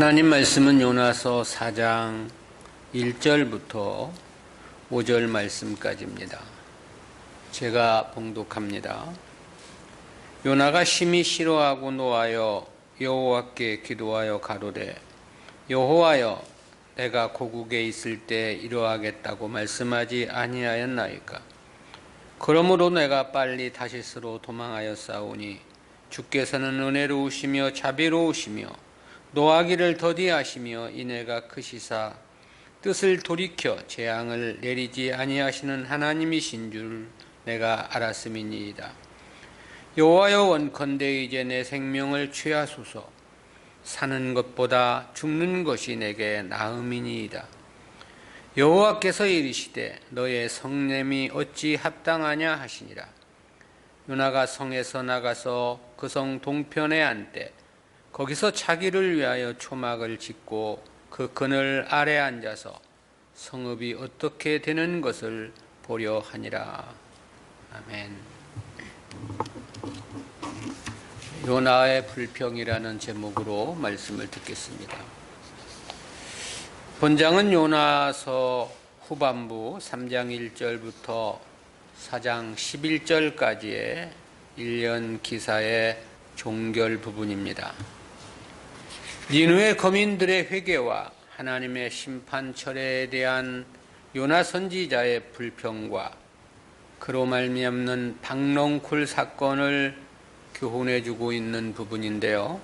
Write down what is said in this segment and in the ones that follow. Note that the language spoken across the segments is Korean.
하나님 말씀은 요나서 4장 1절부터 5절 말씀까지입니다. 제가 봉독합니다. 요나가 심히 싫어하고 노하여 여호와께 기도하여 가로되 여호와여, 내가 고국에 있을 때 이러하겠다고 말씀하지 아니하였나이까? 그러므로 내가 빨리 다시스로 도망하였사오니 주께서는 은혜로우시며 자비로우시며 노하기를 더디하시며 인애가 크시사 뜻을 돌이켜 재앙을 내리지 아니하시는 하나님이신 줄 내가 알았음이니이다. 여호와여, 원컨대 이제 내 생명을 취하소서. 사는 것보다 죽는 것이 내게 나음이니이다. 여호와께서 이르시되 너의 성냄이 어찌 합당하냐 하시니라. 요나가 성에서 나가서 그 성 동편에 앉되 거기서 자기를 위하여 초막을 짓고 그 그늘 아래 앉아서 성읍이 어떻게 되는 것을 보려 하니라. 아멘. 요나의 불평이라는 제목으로 말씀을 듣겠습니다. 본장은 요나서 후반부 3장 1절부터 4장 11절까지의 1년 기사의 종결 부분입니다. 니느웨 거민들의 회개와 하나님의 심판 철회에 대한 요나 선지자의 불평과 그로 말미암는 박농쿨 사건을 교훈해주고 있는 부분인데요.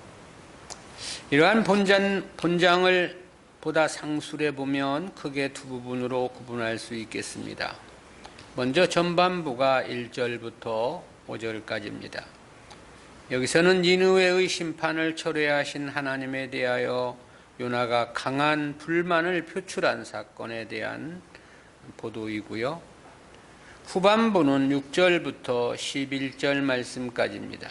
이러한 본장을 보다 상술해 보면 크게 두 부분으로 구분할 수 있겠습니다. 먼저 전반부가 1절부터 5절까지입니다. 여기서는 니느웨의 심판을 철회하신 하나님에 대하여 요나가 강한 불만을 표출한 사건에 대한 보도이고요. 후반부는 6절부터 11절 말씀까지입니다.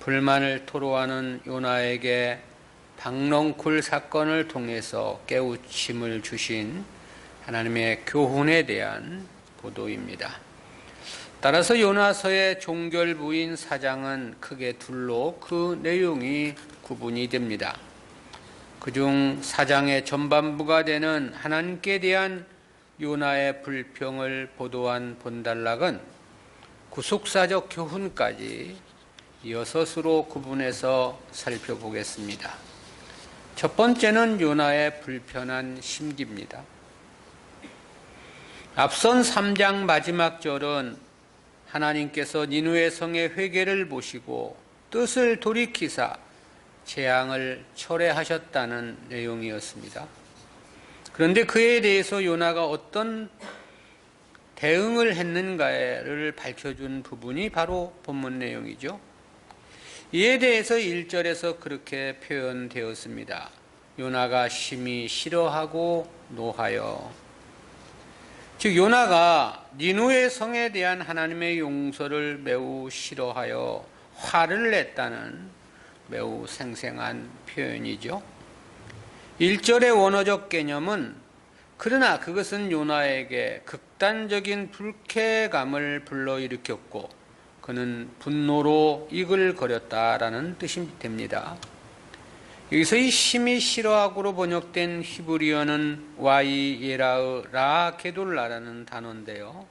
불만을 토로하는 요나에게 박농쿨 사건을 통해서 깨우침을 주신 하나님의 교훈에 대한 보도입니다. 따라서 요나서의 종결부인 4장은 크게 둘로 그 내용이 구분이 됩니다. 그중 4장의 전반부가 되는 하나님께 대한 요나의 불평을 보도한 본단락은 구속사적 교훈까지 6으로 구분해서 살펴보겠습니다. 첫 번째는 요나의 불편한 심기입니다. 앞선 3장 마지막 절은 하나님께서 니느웨 성의 회개를 보시고 뜻을 돌이키사 재앙을 철회하셨다는 내용이었습니다. 그런데 그에 대해서 요나가 어떤 대응을 했는가를 밝혀준 부분이 바로 본문 내용이죠. 이에 대해서 1절에서 그렇게 표현되었습니다. 요나가 심히 싫어하고 노하여. 즉 요나가 니느웨 성에 대한 하나님의 용서를 매우 싫어하여 화를 냈다는 매우 생생한 표현이죠. 1절의 원어적 개념은 그러나 그것은 요나에게 극단적인 불쾌감을 불러일으켰고 그는 분노로 이글거렸다라는 뜻이 됩니다. 여기서 이 심히 싫어하고로 번역된 히브리어는 와이예라의 라게돌라라는 단어인데요.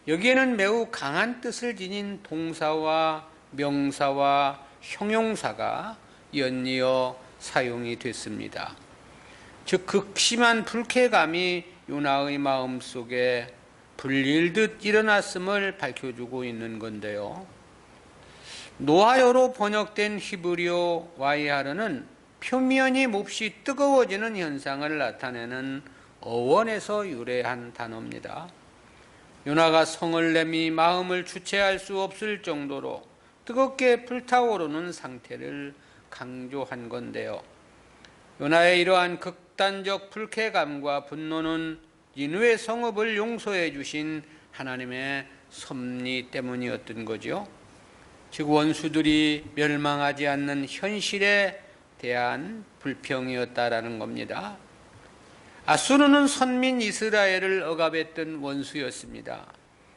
여기에는 매우 강한 뜻을 지닌 동사와 명사와 형용사가 연이어 사용이 됐습니다. 즉 극심한 불쾌감이 요나의 마음속에 불릴듯 일어났음을 밝혀주고 있는 건데요. 노하여로 번역된 히브리어 와이하르는 표면이 몹시 뜨거워지는 현상을 나타내는 어원에서 유래한 단어입니다. 요나가 성을 내미 마음을 주체할 수 없을 정도로 뜨겁게 불타오르는 상태를 강조한 건데요. 요나의 이러한 극단적 불쾌감과 분노는 니느웨 성읍을 용서해 주신 하나님의 섭리 때문이었던 거죠. 즉 원수들이 멸망하지 않는 현실에 대한 불평이었다라는 겁니다. 아수르는 선민 이스라엘을 억압했던 원수였습니다.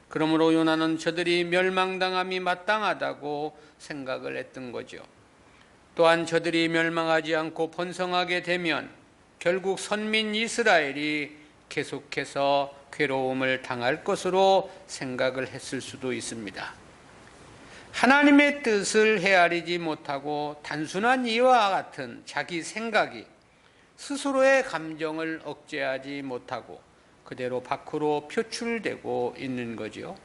그러므로 요나는 저들이 멸망당함이 마땅하다고 생각을 했던 거죠. 또한 저들이 멸망하지 않고 번성하게 되면 결국 선민 이스라엘이 계속해서 괴로움을 당할 것으로 생각을 했을 수도 있습니다. 하나님의 뜻을 헤아리지 못하고 단순한 이와 같은 자기 생각이 스스로의 감정을 억제하지 못하고 그대로 밖으로 표출되고 있는 거죠.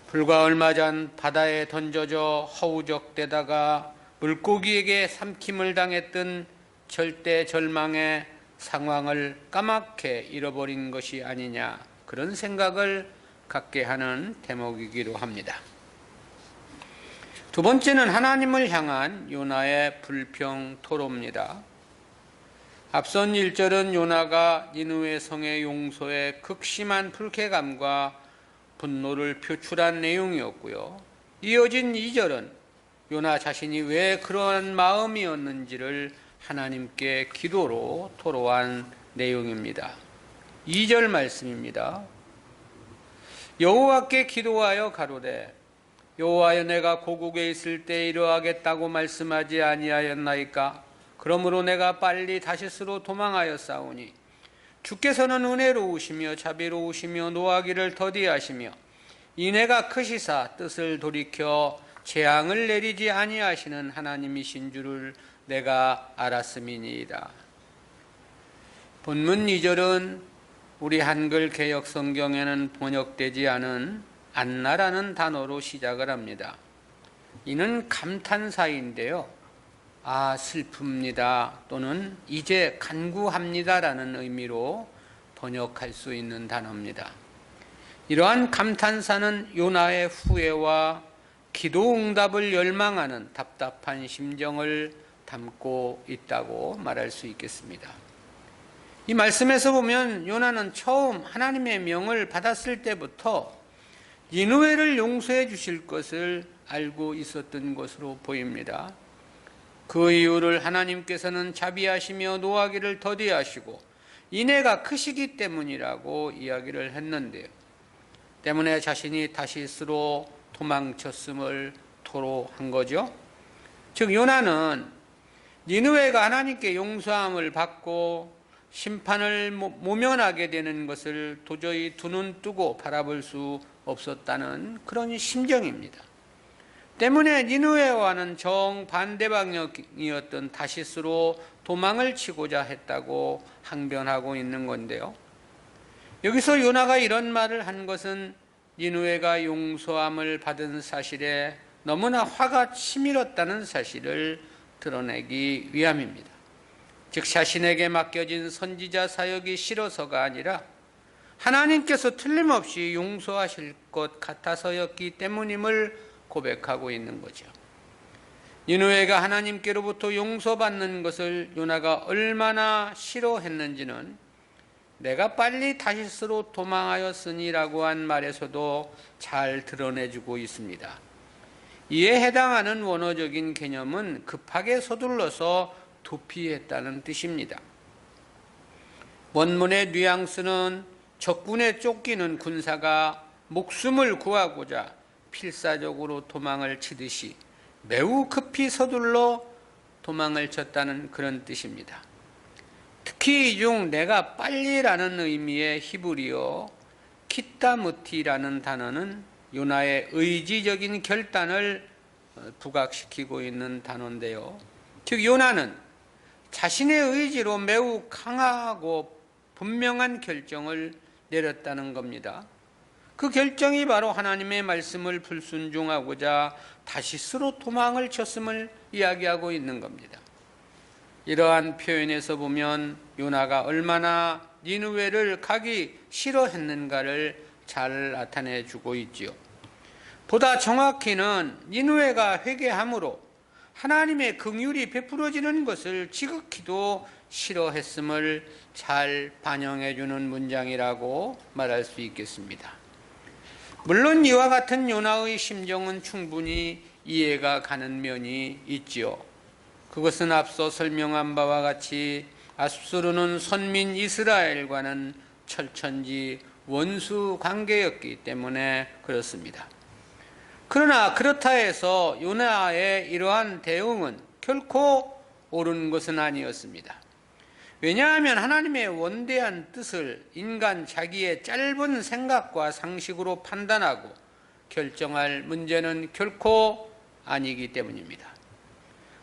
불과 얼마 전 바다에 던져져 허우적대다가 물고기에게 삼킴을 당했던 절대 절망의 상황을 까맣게 잃어버린 것이 아니냐, 그런 생각을 갖게 하는 대목이기도 합니다. 두 번째는 하나님을 향한 요나의 불평 토로입니다. 앞선 1절은 요나가 니느웨 성의 용서에 극심한 불쾌감과 분노를 표출한 내용이었고요. 이어진 2절은 요나 자신이 왜 그러한 마음이었는지를 하나님께 기도로 토로한 내용입니다. 2절 말씀입니다. 여호와께 기도하여 가로되 여호와여, 내가 고국에 있을 때 이러하겠다고 말씀하지 아니하였나이까? 그러므로 내가 빨리 다시스로 도망하였사오니 주께서는 은혜로우시며 자비로우시며 노하기를 더디하시며 인애가 크시사 뜻을 돌이켜 재앙을 내리지 아니하시는 하나님이신 줄을 내가 알았음이니이다. 본문 2절은 우리 한글 개역 성경에는 번역되지 않은 안나라는 단어로 시작을 합니다. 이는 감탄사인데요. 슬픕니다 또는 이제 간구합니다라는 의미로 번역할 수 있는 단어입니다. 이러한 감탄사는 요나의 후회와 기도 응답을 열망하는 답답한 심정을 담고 있다고 말할 수 있겠습니다. 이 말씀에서 보면 요나는 처음 하나님의 명을 받았을 때부터 니느웨를 용서해 주실 것을 알고 있었던 것으로 보입니다. 그 이유를 하나님께서는 자비하시며 노하기를 더디하시고 인애가 크시기 때문이라고 이야기를 했는데요. 때문에 자신이 다시스로 도망쳤음을 토로한 거죠. 즉 요나는 니느웨가 하나님께 용서함을 받고 심판을 모면하게 되는 것을 도저히 두 눈 뜨고 바라볼 수 없었다는 그런 심정입니다. 때문에 니느웨와는 정반대 방향이었던 다시스로 도망을 치고자 했다고 항변하고 있는 건데요. 여기서 요나가 이런 말을 한 것은 니느웨가 용서함을 받은 사실에 너무나 화가 치밀었다는 사실을 드러내기 위함입니다. 즉 자신에게 맡겨진 선지자 사역이 싫어서가 아니라 하나님께서 틀림없이 용서하실 것 같아서였기 때문임을 고백하고 있는 거죠. 니느웨가 하나님께로부터 용서받는 것을 요나가 얼마나 싫어했는지는 내가 빨리 다시스로 도망하였으니라고 한 말에서도 잘 드러내주고 있습니다. 이에 해당하는 원어적인 개념은 급하게 서둘러서 도피했다는 뜻입니다. 원문의 뉘앙스는 적군에 쫓기는 군사가 목숨을 구하고자 필사적으로 도망을 치듯이 매우 급히 서둘러 도망을 쳤다는 그런 뜻입니다. 특히 이 중 내가 빨리라는 의미의 히브리어 키타무티라는 단어는 요나의 의지적인 결단을 부각시키고 있는 단어인데요. 즉 요나는 자신의 의지로 매우 강하고 분명한 결정을 내렸다는 겁니다. 그 결정이 바로 하나님의 말씀을 불순종하고자 다시스로 도망을 쳤음을 이야기하고 있는 겁니다. 이러한 표현에서 보면 요나가 얼마나 니느웨를 가기 싫어했는가를 잘 나타내 주고 있지요. 보다 정확히는 니느웨가 회개함으로 하나님의 긍휼이 베풀어지는 것을 지극히도 싫어했음을 잘 반영해 주는 문장이라고 말할 수 있겠습니다. 물론 이와 같은 요나의 심정은 충분히 이해가 가는 면이 있지요. 그것은 앞서 설명한 바와 같이 앗수르는 선민 이스라엘과는 철천지 원수 관계였기 때문에 그렇습니다. 그러나 그렇다 해서 요나의 이러한 대응은 결코 옳은 것은 아니었습니다. 왜냐하면 하나님의 원대한 뜻을 인간 자기의 짧은 생각과 상식으로 판단하고 결정할 문제는 결코 아니기 때문입니다.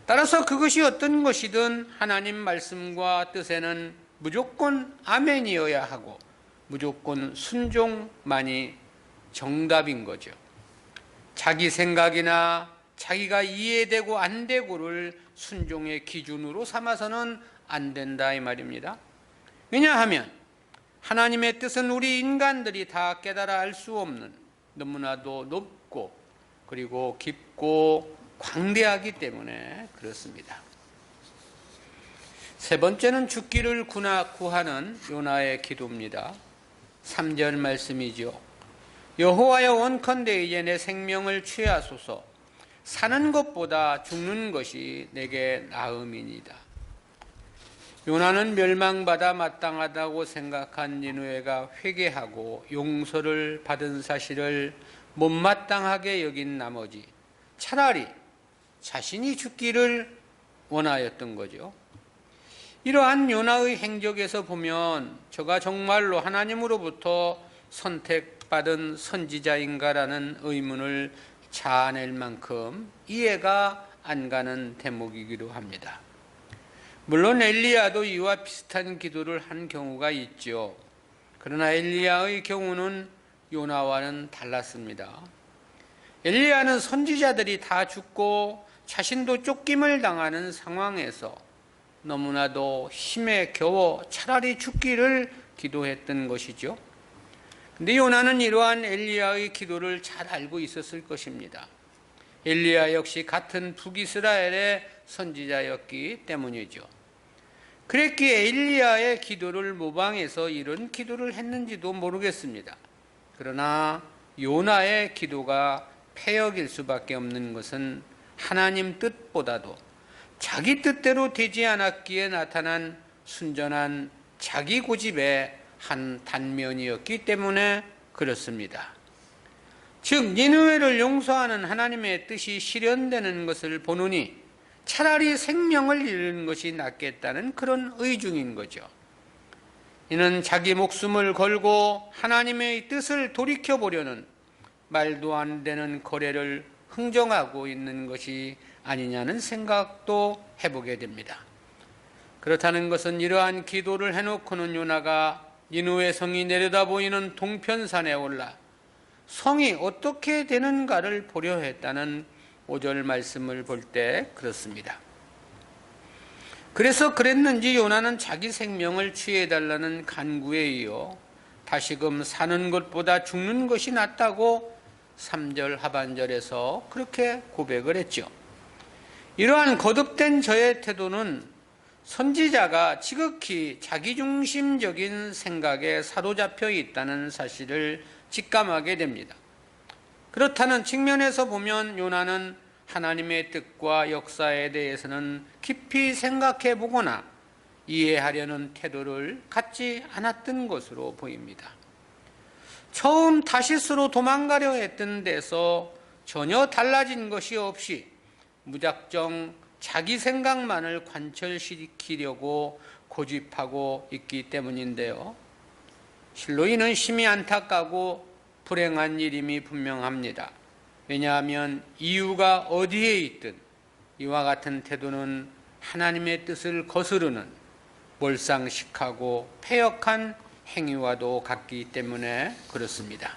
따라서 그것이 어떤 것이든 하나님 말씀과 뜻에는 무조건 아멘이어야 하고 무조건 순종만이 정답인 거죠. 자기 생각이나 자기가 이해되고 안 되고를 순종의 기준으로 삼아서는 안 된다 이 말입니다. 왜냐하면 하나님의 뜻은 우리 인간들이 다 깨달아 알 수 없는 너무나도 높고 그리고 깊고 광대하기 때문에 그렇습니다. 세 번째는 죽기를 구하는 요나의 기도입니다. 3절 말씀이죠. 여호와여 원컨대 이제 내 생명을 취하소서. 사는 것보다 죽는 것이 내게 나음이니이다. 요나는 멸망받아 마땅하다고 생각한 니느웨가 회개하고 용서를 받은 사실을 못마땅하게 여긴 나머지 차라리 자신이 죽기를 원하였던 거죠. 이러한 요나의 행적에서 보면 저가 정말로 하나님으로부터 선택받은 선지자인가라는 의문을 자아낼 만큼 이해가 안 가는 대목이기도 합니다. 물론 엘리야도 이와 비슷한 기도를 한 경우가 있죠. 그러나 엘리야의 경우는 요나와는 달랐습니다. 엘리야는 선지자들이 다 죽고 자신도 쫓김을 당하는 상황에서 너무나도 힘에 겨워 차라리 죽기를 기도했던 것이죠. 근데 요나는 이러한 엘리야의 기도를 잘 알고 있었을 것입니다. 엘리야 역시 같은 북이스라엘의 선지자였기 때문이죠. 그랬기에 엘리야의 기도를 모방해서 이런 기도를 했는지도 모르겠습니다. 그러나 요나의 기도가 패역일 수밖에 없는 것은 하나님 뜻보다도 자기 뜻대로 되지 않았기에 나타난 순전한 자기 고집의 한 단면이었기 때문에 그렇습니다. 즉 니느웨를 용서하는 하나님의 뜻이 실현되는 것을 보느니 차라리 생명을 잃는 것이 낫겠다는 그런 의중인 거죠. 이는 자기 목숨을 걸고 하나님의 뜻을 돌이켜보려는 말도 안 되는 거래를 흥정하고 있는 것이 아니냐는 생각도 해보게 됩니다. 그렇다는 것은 이러한 기도를 해놓고는 요나가 니느웨 성이 내려다 보이는 동편산에 올라 성이 어떻게 되는가를 보려 했다는 5절 말씀을 볼 때 그렇습니다. 그래서 그랬는지 요나는 자기 생명을 취해달라는 간구에 이어 다시금 사는 것보다 죽는 것이 낫다고 3절 하반절에서 그렇게 고백을 했죠. 이러한 거듭된 저의 태도는 선지자가 지극히 자기중심적인 생각에 사로잡혀 있다는 사실을 직감하게 됩니다. 그렇다는 측면에서 보면 요나는 하나님의 뜻과 역사에 대해서는 깊이 생각해 보거나 이해하려는 태도를 갖지 않았던 것으로 보입니다. 처음 다시스로 도망가려 했던 데서 전혀 달라진 것이 없이 무작정 자기 생각만을 관철시키려고 고집하고 있기 때문인데요. 실로 이는 심히 안타까고 불행한 일임이 분명합니다. 왜냐하면 이유가 어디에 있든 이와 같은 태도는 하나님의 뜻을 거스르는 몰상식하고 패역한 행위와도 같기 때문에 그렇습니다.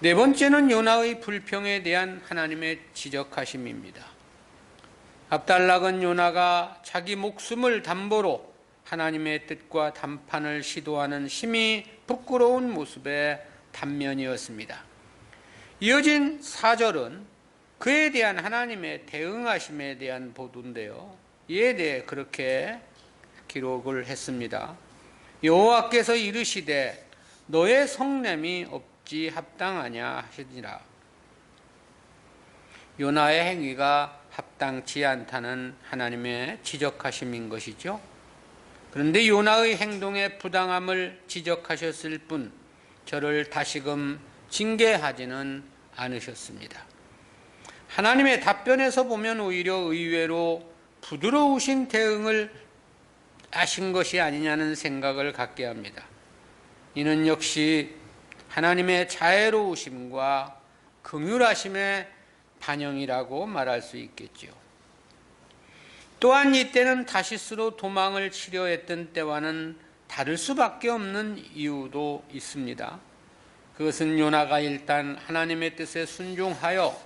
네 번째는 요나의 불평에 대한 하나님의 지적하심입니다. 압달락은 요나가 자기 목숨을 담보로 하나님의 뜻과 담판을 시도하는 심히 부끄러운 모습의 단면이었습니다. 이어진 4절은 그에 대한 하나님의 대응하심에 대한 보도인데요. 이에 대해 그렇게 기록을 했습니다. 여호와께서 이르시되 너의 성냄이 없지 합당하냐 하시니라. 요나의 행위가 합당치 않다는 하나님의 지적하심인 것이죠. 그런데 요나의 행동의 부당함을 지적하셨을 뿐 저를 다시금 징계하지는 않으셨습니다. 하나님의 답변에서 보면 오히려 의외로 부드러우신 대응을 하신 것이 아니냐는 생각을 갖게 합니다. 이는 역시 하나님의 자애로우심과 긍휼하심의 반영이라고 말할 수 있겠지요. 또한 이때는 다시스로 도망을 치려 했던 때와는 다를 수밖에 없는 이유도 있습니다. 그것은 요나가 일단 하나님의 뜻에 순종하여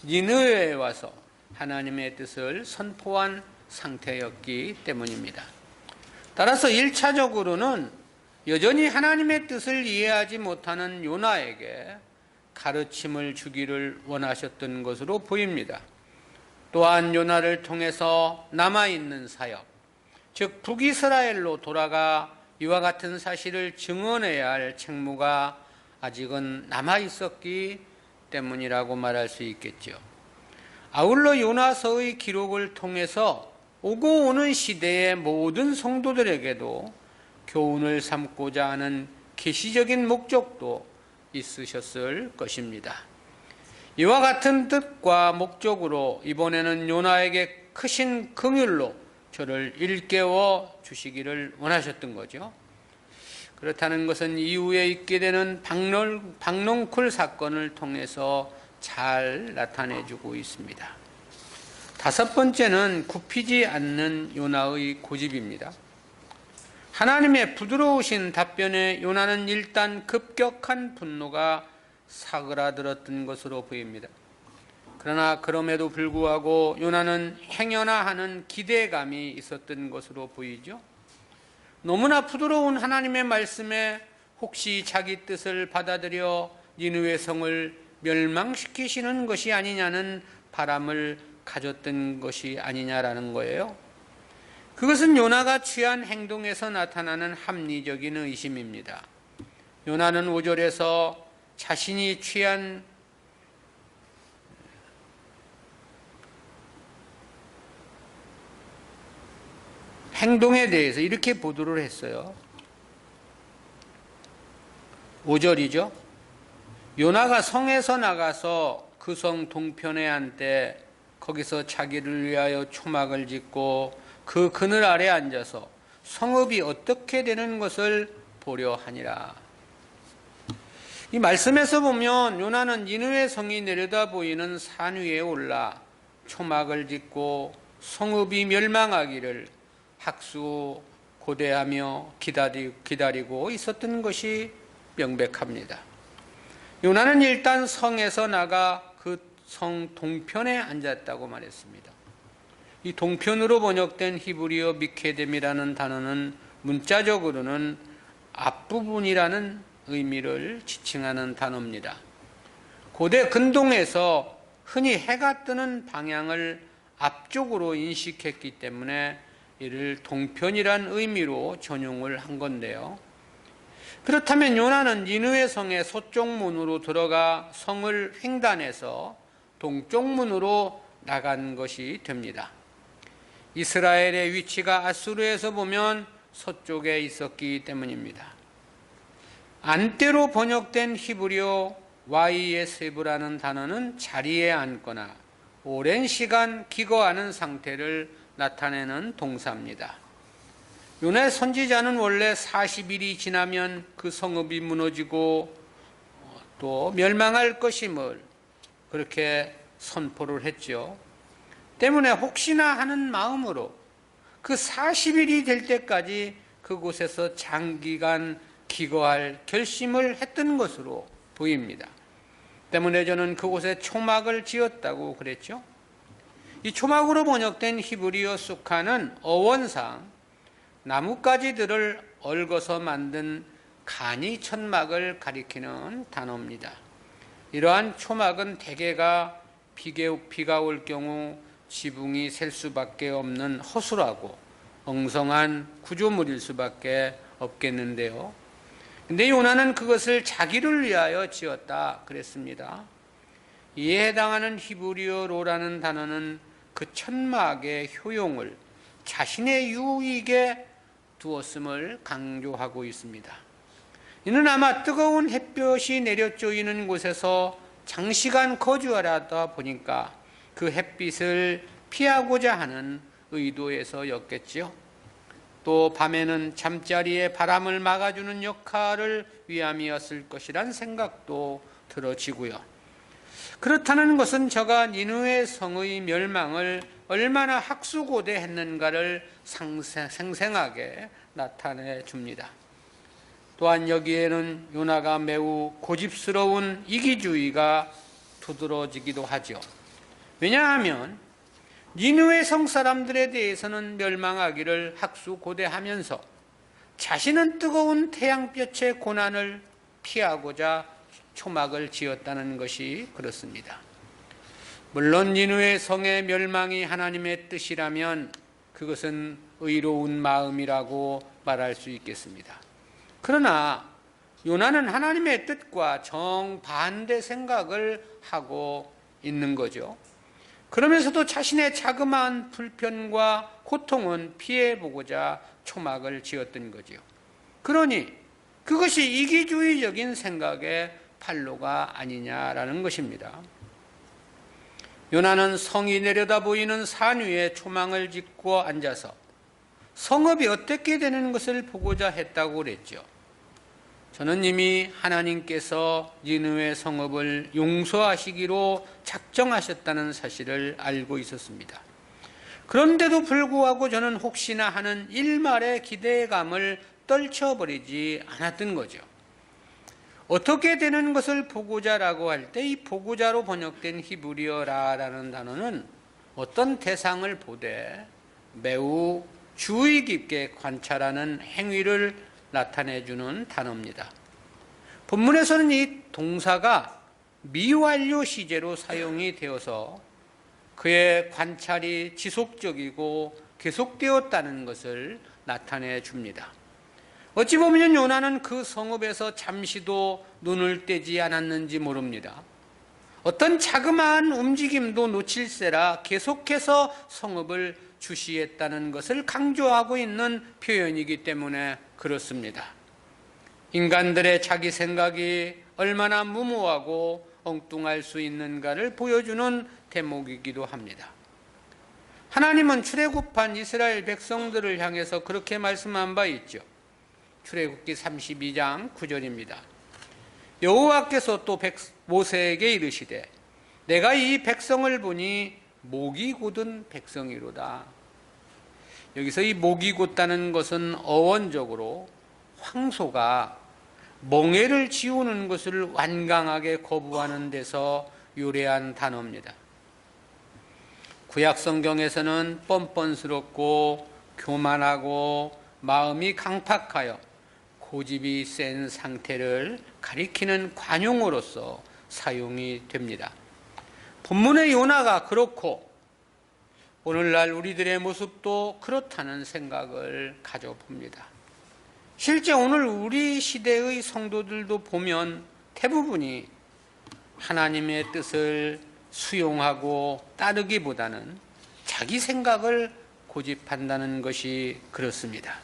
니느웨에 와서 하나님의 뜻을 선포한 상태였기 때문입니다. 따라서 1차적으로는 여전히 하나님의 뜻을 이해하지 못하는 요나에게 가르침을 주기를 원하셨던 것으로 보입니다. 또한 요나를 통해서 남아있는 사역, 즉 북이스라엘로 돌아가 이와 같은 사실을 증언해야 할 책무가 아직은 남아있었기 때문이라고 말할 수 있겠죠. 아울러 요나서의 기록을 통해서 오고 오는 시대의 모든 성도들에게도 교훈을 삼고자 하는 계시적인 목적도 있으셨을 것입니다. 이와 같은 뜻과 목적으로 이번에는 요나에게 크신 긍휼로 저를 일깨워 주시기를 원하셨던 거죠. 그렇다는 것은 이후에 있게 되는 박농쿨 사건을 통해서 잘 나타내주고 있습니다. 다섯 번째는 굽히지 않는 요나의 고집입니다. 하나님의 부드러우신 답변에 요나는 일단 급격한 분노가 사그라들었던 것으로 보입니다. 그러나 그럼에도 불구하고 요나는 행여나 하는 기대감이 있었던 것으로 보이죠. 너무나 부드러운 하나님의 말씀에 혹시 자기 뜻을 받아들여 니느웨 성을 멸망시키시는 것이 아니냐는 바람을 가졌던 것이 아니냐라는 거예요. 그것은 요나가 취한 행동에서 나타나는 합리적인 의심입니다. 요나는 5절에서 자신이 취한 행동에 대해서 이렇게 보도를 했어요. 5절이죠. 요나가 성에서 나가서 그 성 동편에 앉되 거기서 자기를 위하여 초막을 짓고 그 그늘 아래 앉아서 성읍이 어떻게 되는 것을 보려 하니라. 이 말씀에서 보면 요나는 니느웨 성이 내려다 보이는 산 위에 올라 초막을 짓고 성읍이 멸망하기를 학수고대하며 기다리고 있었던 것이 명백합니다. 요나는 일단 성에서 나가 그 성 동편에 앉았다고 말했습니다. 이 동편으로 번역된 히브리어 미케뎀이라는 단어는 문자적으로는 앞부분이라는 의미를 지칭하는 단어입니다. 고대 근동에서 흔히 해가 뜨는 방향을 앞쪽으로 인식했기 때문에 이를 동편이란 의미로 전용을 한 건데요. 그렇다면 요나는 니느웨 성의 서쪽 문으로 들어가 성을 횡단해서 동쪽 문으로 나간 것이 됩니다. 이스라엘의 위치가 아수르에서 보면 서쪽에 있었기 때문입니다. 안대로 번역된 히브리어 와이에세브라는 단어는 자리에 앉거나 오랜 시간 기거하는 상태를 나타내는 동사입니다. 요나의 선지자는 원래 40일이 지나면 그 성읍이 무너지고 또 멸망할 것임을 그렇게 선포를 했죠. 때문에 혹시나 하는 마음으로 그 40일이 될 때까지 그곳에서 장기간 기거할 결심을 했던 것으로 보입니다. 때문에 저는 그곳에 초막을 지었다고 그랬죠. 이 초막으로 번역된 히브리어 수카는 어원상 나뭇가지들을 얽어서 만든 간이 천막을 가리키는 단어입니다. 이러한 초막은 대개가 비가 올 경우 지붕이 셀 수밖에 없는 허술하고 엉성한 구조물일 수밖에 없겠는데요. 근데 요나는 그것을 자기를 위하여 지었다 그랬습니다. 이에 해당하는 히브리어로라는 단어는 그 천막의 효용을 자신의 유익에 두었음을 강조하고 있습니다. 이는 아마 뜨거운 햇볕이 내려쪼이는 곳에서 장시간 거주하다 보니까 그 햇빛을 피하고자 하는 의도에서였겠지요. 또 밤에는 잠자리에 바람을 막아주는 역할을 위함이었을 것이란 생각도 들어지고요. 그렇다는 것은 저가 니느웨 성의 멸망을 얼마나 학수고대했는가를 생생하게 나타내 줍니다. 또한 여기에는 요나가 매우 고집스러운 이기주의가 두드러지기도 하죠. 왜냐하면 니느웨 성 사람들에 대해서는 멸망하기를 학수고대하면서 자신은 뜨거운 태양볕의 고난을 피하고자 초막을 지었다는 것이 그렇습니다. 물론 니느웨 성의 멸망이 하나님의 뜻이라면 그것은 의로운 마음이라고 말할 수 있겠습니다. 그러나 요나는 하나님의 뜻과 정반대 생각을 하고 있는 거죠. 그러면서도 자신의 자그마한 불편과 고통은 피해보고자 초막을 지었던 거죠. 그러니 그것이 이기주의적인 생각의 판로가 아니냐라는 것입니다. 요나는 성이 내려다 보이는 산 위에 초막을 짓고 앉아서 성읍이 어떻게 되는 것을 보고자 했다고 그랬죠. 저는 이미 하나님께서 니느웨 성읍을 용서하시기로 작정하셨다는 사실을 알고 있었습니다. 그런데도 불구하고 저는 혹시나 하는 일말의 기대감을 떨쳐버리지 않았던 거죠. 어떻게 되는 것을 보고자라고 할 때 이 보고자로 번역된 히브리어라라는 단어는 어떤 대상을 보되 매우 주의 깊게 관찰하는 행위를 나타내주는 단어입니다. 본문에서는 이 동사가 미완료 시제로 사용이 되어서 그의 관찰이 지속적이고 계속되었다는 것을 나타내 줍니다. 어찌 보면 요나는 그 성읍에서 잠시도 눈을 떼지 않았는지 모릅니다. 어떤 자그마한 움직임도 놓칠세라 계속해서 성읍을 주시했다는 것을 강조하고 있는 표현이기 때문에 그렇습니다. 인간들의 자기 생각이 얼마나 무모하고 엉뚱할 수 있는가를 보여주는 대목이기도 합니다. 하나님은 출애굽한 이스라엘 백성들을 향해서 그렇게 말씀한 바 있죠. 출애굽기 32장 9절입니다. 여호와께서 또 모세에게 이르시되 내가 이 백성을 보니 목이 곧은 백성이로다. 여기서 이 목이 곧다는 것은 어원적으로 황소가 멍에를 지우는 것을 완강하게 거부하는 데서 유래한 단어입니다. 구약 성경에서는 뻔뻔스럽고 교만하고 마음이 강팍하여 고집이 센 상태를 가리키는 관용어로서 사용이 됩니다. 본문의 요나가 그렇고 오늘날 우리들의 모습도 그렇다는 생각을 가져봅니다. 실제 오늘 우리 시대의 성도들도 보면 대부분이 하나님의 뜻을 수용하고 따르기보다는 자기 생각을 고집한다는 것이 그렇습니다.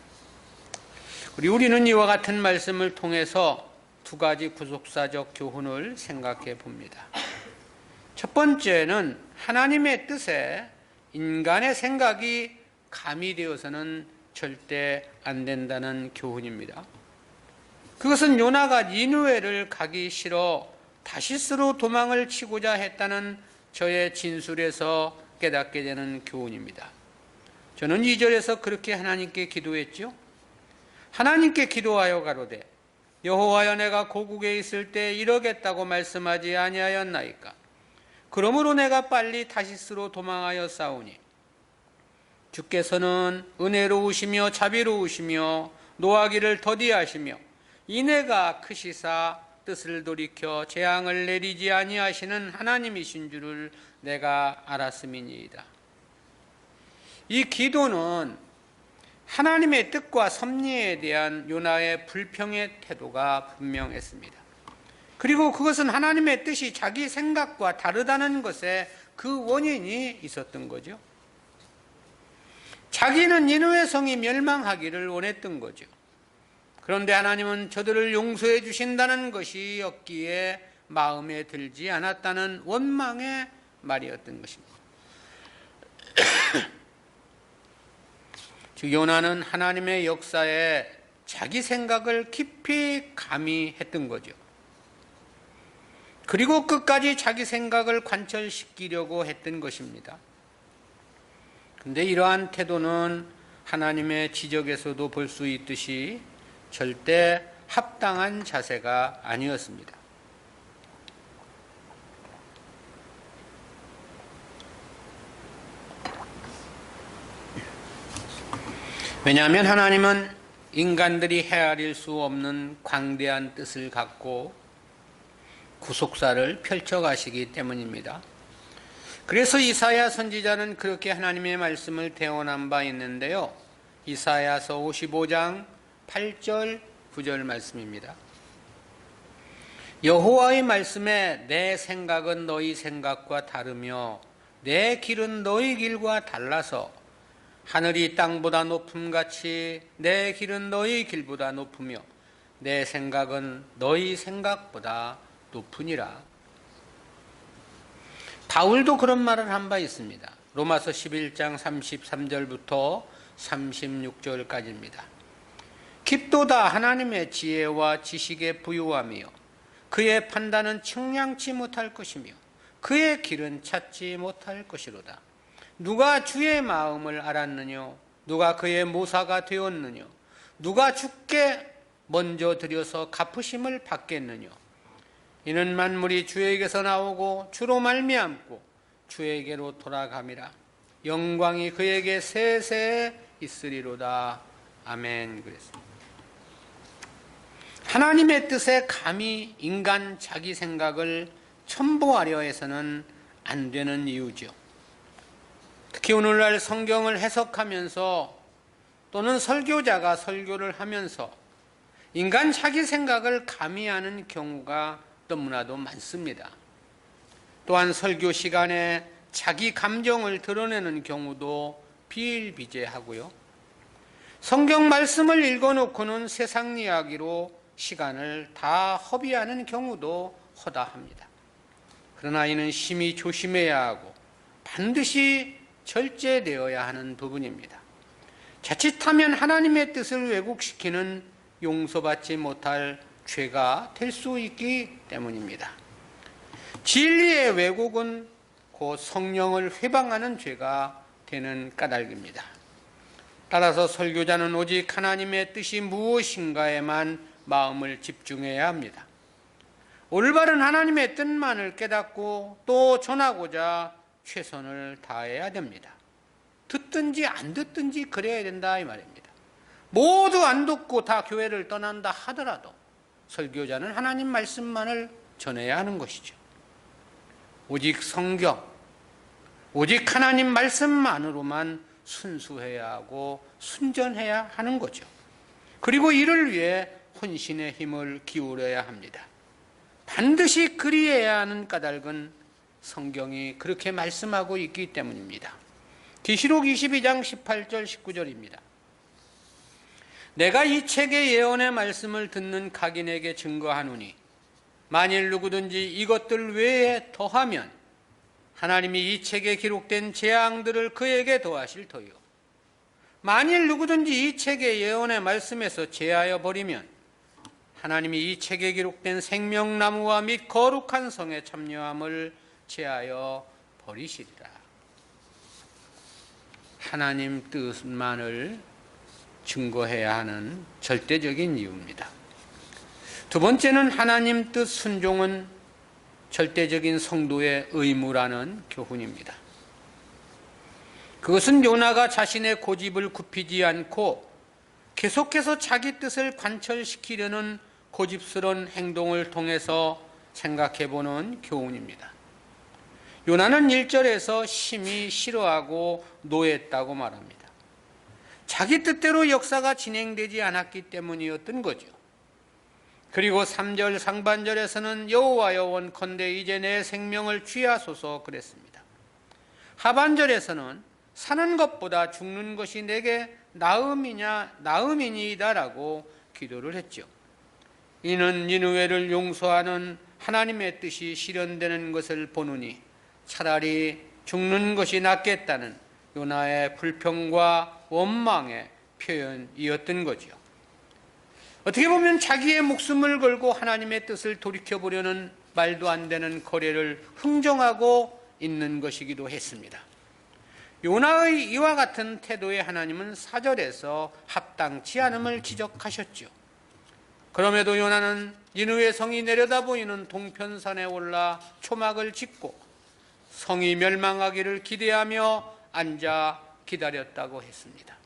우리는 이와 같은 말씀을 통해서 두 가지 구속사적 교훈을 생각해 봅니다. 첫 번째는 하나님의 뜻에 인간의 생각이 가미되어서는 절대 안 된다는 교훈입니다. 그것은 요나가 니느웨를 가기 싫어 다시스로 도망을 치고자 했다는 저의 진술에서 깨닫게 되는 교훈입니다. 저는 2절에서 그렇게 하나님께 기도했죠. 하나님께 기도하여 가로되 여호와여 내가 고국에 있을 때 이러겠다고 말씀하지 아니하였나이까. 그러므로 내가 빨리 다시스로 도망하여 싸우니 주께서는 은혜로우시며 자비로우시며 노하기를 더디하시며 인애가 크시사 뜻을 돌이켜 재앙을 내리지 아니하시는 하나님이신 줄을 내가 알았음이니이다. 이 기도는 하나님의 뜻과 섭리에 대한 요나의 불평의 태도가 분명했습니다. 그리고 그것은 하나님의 뜻이 자기 생각과 다르다는 것에 그 원인이 있었던 거죠. 자기는 니느웨 성이 멸망하기를 원했던 거죠. 그런데 하나님은 저들을 용서해 주신다는 것이었기에 마음에 들지 않았다는 원망의 말이었던 것입니다. 즉 요나는 하나님의 역사에 자기 생각을 깊이 가미했던 거죠. 그리고 끝까지 자기 생각을 관철시키려고 했던 것입니다. 그런데 이러한 태도는 하나님의 지적에서도 볼 수 있듯이 절대 합당한 자세가 아니었습니다. 왜냐하면 하나님은 인간들이 헤아릴 수 없는 광대한 뜻을 갖고 구속사를 펼쳐가시기 때문입니다. 그래서 이사야 선지자는 그렇게 하나님의 말씀을 대언한 바 있는데요. 이사야서 55장 8절 9절 말씀입니다. 여호와의 말씀에 내 생각은 너희 생각과 다르며 내 길은 너희 길과 달라서 하늘이 땅보다 높음같이 내 길은 너희 길보다 높으며 내 생각은 너희 생각보다 높으니라. 바울도 그런 말을 한 바 있습니다. 로마서 11장 33절부터 36절까지입니다. 깊도다 하나님의 지혜와 지식에 부유하며 그의 판단은 측량치 못할 것이며 그의 길은 찾지 못할 것이로다. 누가 주의 마음을 알았느뇨? 누가 그의 모사가 되었느뇨? 누가 주께 먼저 드려서 갚으심을 받겠느뇨? 이는 만물이 주에게서 나오고 주로 말미암고 주에게로 돌아감이라. 영광이 그에게 세세 있으리로다. 아멘. 그랬습니다. 하나님의 뜻에 감히 인간 자기 생각을 첨부하려 해서는 안 되는 이유죠. 특히 오늘날 성경을 해석하면서 또는 설교자가 설교를 하면서 인간 자기 생각을 가미하는 경우가 너무나도 많습니다. 또한 설교 시간에 자기 감정을 드러내는 경우도 비일비재하고요. 성경 말씀을 읽어놓고는 세상 이야기로 시간을 다 허비하는 경우도 허다합니다. 그러나 이는 심히 조심해야 하고 반드시 절제되어야 하는 부분입니다. 자칫하면 하나님의 뜻을 왜곡시키는 용서받지 못할 죄가 될 수 있기 때문입니다. 진리의 왜곡은 곧 성령을 회방하는 죄가 되는 까닭입니다. 따라서 설교자는 오직 하나님의 뜻이 무엇인가에만 마음을 집중해야 합니다. 올바른 하나님의 뜻만을 깨닫고 또 전하고자 최선을 다해야 됩니다. 듣든지 안 듣든지 그래야 된다 이 말입니다. 모두 안 듣고 다 교회를 떠난다 하더라도 설교자는 하나님 말씀만을 전해야 하는 것이죠. 오직 성경, 오직 하나님 말씀만으로만 순수해야 하고 순전해야 하는 거죠. 그리고 이를 위해 혼신의 힘을 기울여야 합니다. 반드시 그리해야 하는 까닭은 성경이 그렇게 말씀하고 있기 때문입니다. 계시록 22장 18절 19절입니다. 내가 이 책의 예언의 말씀을 듣는 각인에게 증거하노니 만일 누구든지 이것들 외에 더하면 하나님이 이 책에 기록된 재앙들을 그에게 더하실 터이요 만일 누구든지 이 책의 예언의 말씀에서 제하여 버리면 하나님이 이 책에 기록된 생명나무와 및 거룩한 성에 참여함을 제하여 버리시리라. 하나님 뜻만을 증거해야 하는 절대적인 이유입니다. 두 번째는 하나님 뜻 순종은 절대적인 성도의 의무라는 교훈입니다. 그것은 요나가 자신의 고집을 굽히지 않고 계속해서 자기 뜻을 관철시키려는 고집스러운 행동을 통해서 생각해보는 교훈입니다. 요나는 1절에서 심히 싫어하고 노했다고 말합니다. 자기 뜻대로 역사가 진행되지 않았기 때문이었던 거죠. 그리고 3절 상반절에서는 여호와여 원컨대 이제 내 생명을 취하소서 그랬습니다. 하반절에서는 사는 것보다 죽는 것이 내게 나음이니이다라고 기도를 했죠. 이는 니느웨를 용서하는 하나님의 뜻이 실현되는 것을 보느니 차라리 죽는 것이 낫겠다는 요나의 불평과 원망의 표현이었던 거죠. 어떻게 보면 자기의 목숨을 걸고 하나님의 뜻을 돌이켜보려는 말도 안 되는 거래를 흥정하고 있는 것이기도 했습니다. 요나의 이와 같은 태도에 하나님은 4절에서 합당치 않음을 지적하셨죠. 그럼에도 요나는 니느웨 성이 내려다 보이는 동편산에 올라 초막을 짓고 성이 멸망하기를 기대하며 앉아 기다렸다고 했습니다.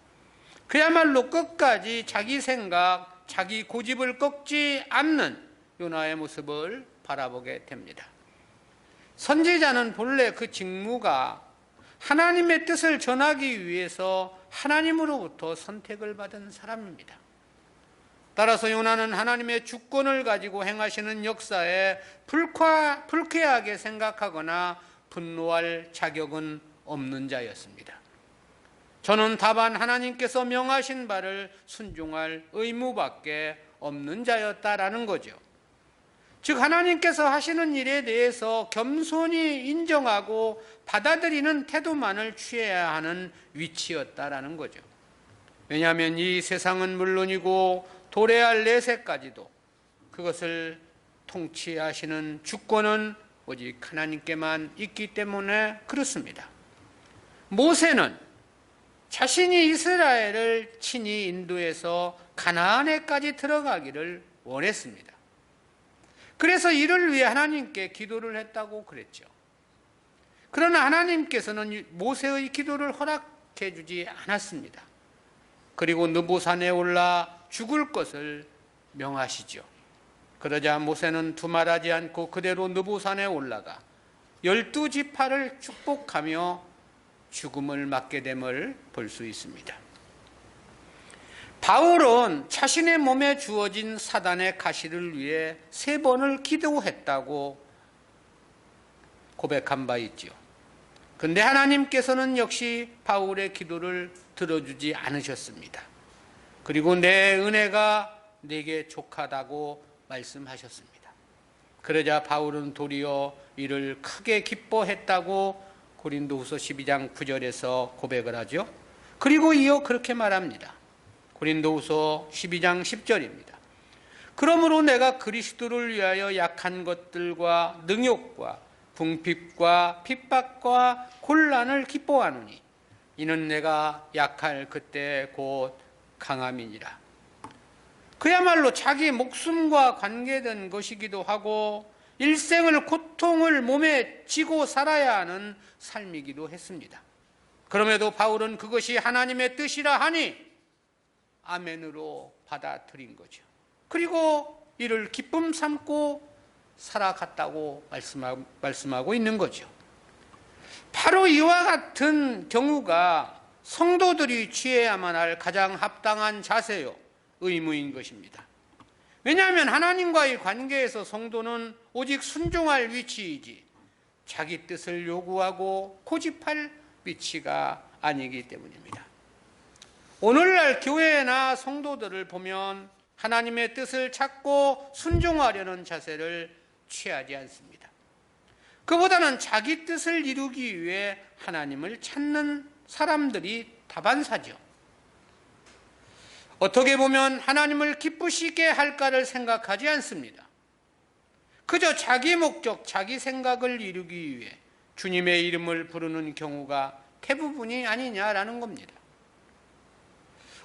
그야말로 끝까지 자기 생각, 자기 고집을 꺾지 않는 요나의 모습을 바라보게 됩니다. 선지자는 본래 그 직무가 하나님의 뜻을 전하기 위해서 하나님으로부터 선택을 받은 사람입니다. 따라서 요나는 하나님의 주권을 가지고 행하시는 역사에 불쾌하게 생각하거나 분노할 자격은 없는 자였습니다. 저는 다만 하나님께서 명하신 바를 순종할 의무밖에 없는 자였다라는 거죠. 즉 하나님께서 하시는 일에 대해서 겸손히 인정하고 받아들이는 태도만을 취해야 하는 위치였다라는 거죠. 왜냐하면 이 세상은 물론이고 도래할 내세까지도 그것을 통치하시는 주권은 오직 하나님께만 있기 때문에 그렇습니다. 모세는 자신이 이스라엘을 친히 인도해서 가나안에까지 들어가기를 원했습니다. 그래서 이를 위해 하나님께 기도를 했다고 그랬죠. 그러나 하나님께서는 모세의 기도를 허락해 주지 않았습니다. 그리고 느보산에 올라 죽을 것을 명하시죠. 그러자 모세는 두말하지 않고 그대로 느보산에 올라가 12지파를 축복하며 죽음을 맞게 됨을 볼 수 있습니다. 바울은 자신의 몸에 주어진 사단의 가시를 위해 3번을 기도했다고 고백한 바 있죠. 그런데 하나님께서는 역시 바울의 기도를 들어주지 않으셨습니다. 그리고 내 은혜가 내게 족하다고 말씀하셨습니다. 그러자 바울은 도리어 이를 크게 기뻐했다고 고린도후서 12장 9절에서 고백을 하죠. 그리고 이어 그렇게 말합니다. 고린도후서 12장 10절입니다. 그러므로 내가 그리스도를 위하여 약한 것들과 능욕과 궁핍과 핍박과 곤란을 기뻐하노니 이는 내가 약할 그때 곧 강함이니라. 그야말로 자기 목숨과 관계된 것이기도 하고 일생을 고통을 몸에 지고 살아야 하는 삶이기도 했습니다. 그럼에도 바울은 그것이 하나님의 뜻이라 하니 아멘으로 받아들인 거죠. 그리고 이를 기쁨 삼고 살아갔다고 말씀하고 있는 거죠. 바로 이와 같은 경우가 성도들이 취해야만 할 가장 합당한 자세요, 의무인 것입니다. 왜냐하면 하나님과의 관계에서 성도는 오직 순종할 위치이지 자기 뜻을 요구하고 고집할 위치가 아니기 때문입니다. 오늘날 교회나 성도들을 보면 하나님의 뜻을 찾고 순종하려는 자세를 취하지 않습니다. 그보다는 자기 뜻을 이루기 위해 하나님을 찾는 사람들이 다반사죠. 어떻게 보면 하나님을 기쁘시게 할까를 생각하지 않습니다. 그저 자기 목적, 자기 생각을 이루기 위해 주님의 이름을 부르는 경우가 대부분이 아니냐라는 겁니다.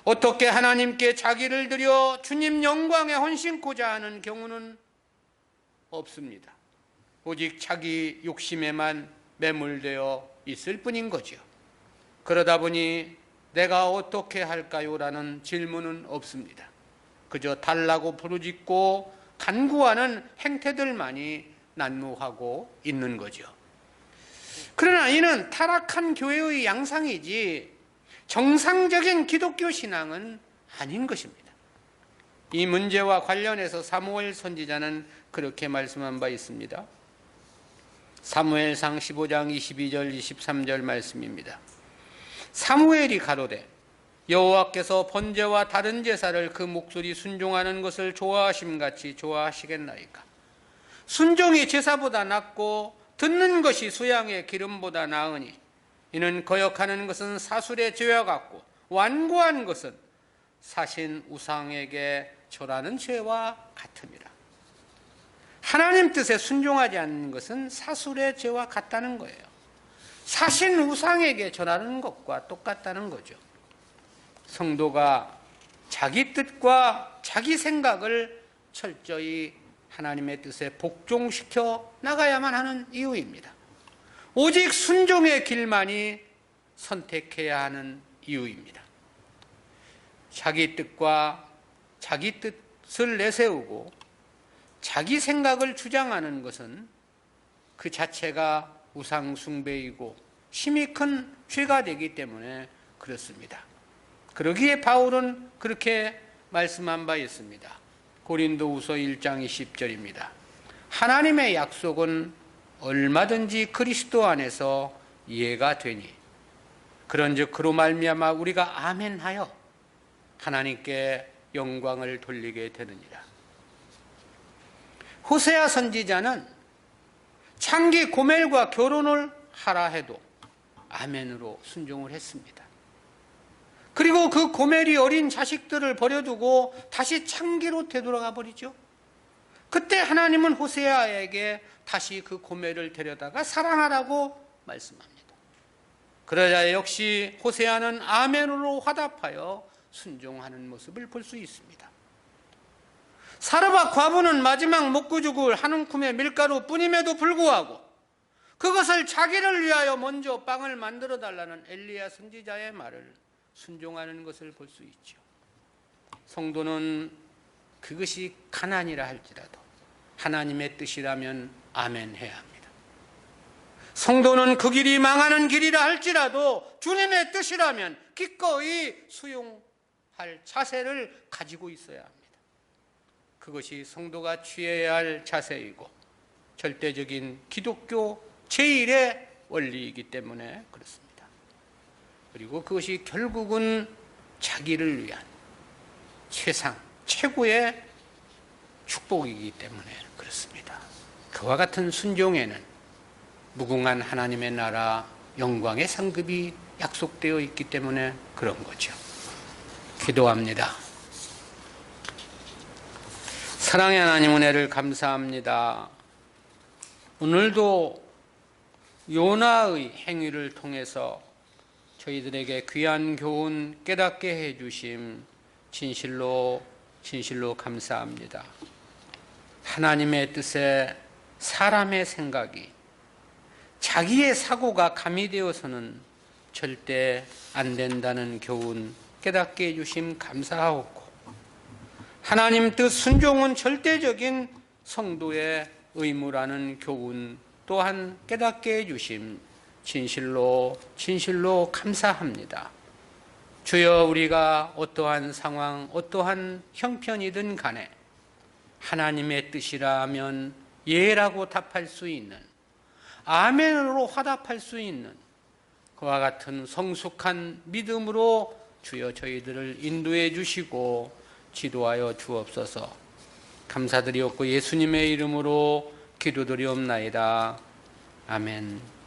어떻게 하나님께 자기를 드려 주님 영광에 헌신코자 하는 경우는 없습니다. 오직 자기 욕심에만 매몰되어 있을 뿐인 거죠. 그러다 보니 내가 어떻게 할까요? 라는 질문은 없습니다. 그저 달라고 부르짖고 간구하는 행태들만이 난무하고 있는 거죠. 그러나 이는 타락한 교회의 양상이지 정상적인 기독교 신앙은 아닌 것입니다. 이 문제와 관련해서 사무엘 선지자는 그렇게 말씀한 바 있습니다. 사무엘상 15장 22절 23절 말씀입니다. 사무엘이 가로되 여호와께서 번제와 다른 제사를 그 목소리 순종하는 것을 좋아하심같이 좋아하시겠나이까. 순종이 제사보다 낫고 듣는 것이 수양의 기름보다 나으니 이는 거역하는 것은 사술의 죄와 같고 완고한 것은 사신 우상에게 절하는 죄와 같음이라. 하나님 뜻에 순종하지 않는 것은 사술의 죄와 같다는 거예요. 사신 우상에게 절하는 것과 똑같다는 거죠. 성도가 자기 뜻과 자기 생각을 철저히 하나님의 뜻에 복종시켜 나가야만 하는 이유입니다. 오직 순종의 길만이 선택해야 하는 이유입니다. 자기 뜻과 자기 뜻을 내세우고 자기 생각을 주장하는 것은 그 자체가 우상 숭배이고 심히 큰 죄가 되기 때문에 그렇습니다. 그러기에 바울은 그렇게 말씀한 바 있습니다. 고린도후서 1장 20절입니다. 하나님의 약속은 얼마든지 그리스도 안에서 이해가 되니 그런즉 그로 말미암아 우리가 아멘하여 하나님께 영광을 돌리게 되느니라. 호세아 선지자는 창기 고멜과 결혼을 하라 해도 아멘으로 순종을 했습니다. 그리고 그 고멜이 어린 자식들을 버려두고 다시 창기로 되돌아가 버리죠. 그때 하나님은 호세아에게 다시 그 고멜을 데려다가 사랑하라고 말씀합니다. 그러자 역시 호세아는 아멘으로 화답하여 순종하는 모습을 볼 수 있습니다. 사르밧 과부는 마지막 먹고 죽을 한 움큼의 밀가루 뿐임에도 불구하고 그것을 자기를 위하여 먼저 빵을 만들어 달라는 엘리야 선지자의 말을 순종하는 것을 볼 수 있죠. 성도는 그것이 가난이라 할지라도 하나님의 뜻이라면 아멘 해야 합니다. 성도는 그 길이 망하는 길이라 할지라도 주님의 뜻이라면 기꺼이 수용할 자세를 가지고 있어야 합니다. 그것이 성도가 취해야 할 자세이고 절대적인 기독교 제1의 원리이기 때문에 그렇습니다. 그리고 그것이 결국은 자기를 위한 최고의 축복이기 때문에 그렇습니다. 그와 같은 순종에는 무궁한 하나님의 나라 영광의 상급이 약속되어 있기 때문에 그런 거죠. 기도합니다. 사랑의 하나님 은혜를 감사합니다. 오늘도 요나의 행위를 통해서 저희들에게 귀한 교훈 깨닫게 해주심 진실로 감사합니다. 하나님의 뜻에 사람의 생각이 자기의 사고가 가미되어서는 절대 안 된다는 교훈 깨닫게 해주심 감사하옵고 하나님 뜻 순종은 절대적인 성도의 의무라는 교훈 또한 깨닫게 해주심 진실로 감사합니다. 주여 우리가 어떠한 상황, 어떠한 형편이든 간에 하나님의 뜻이라면 예라고 답할 수 있는 아멘으로 화답할 수 있는 그와 같은 성숙한 믿음으로 주여 저희들을 인도해 주시고 지도하여 주옵소서. 감사드리옵고 예수님의 이름으로 기도드리옵나이다. 아멘.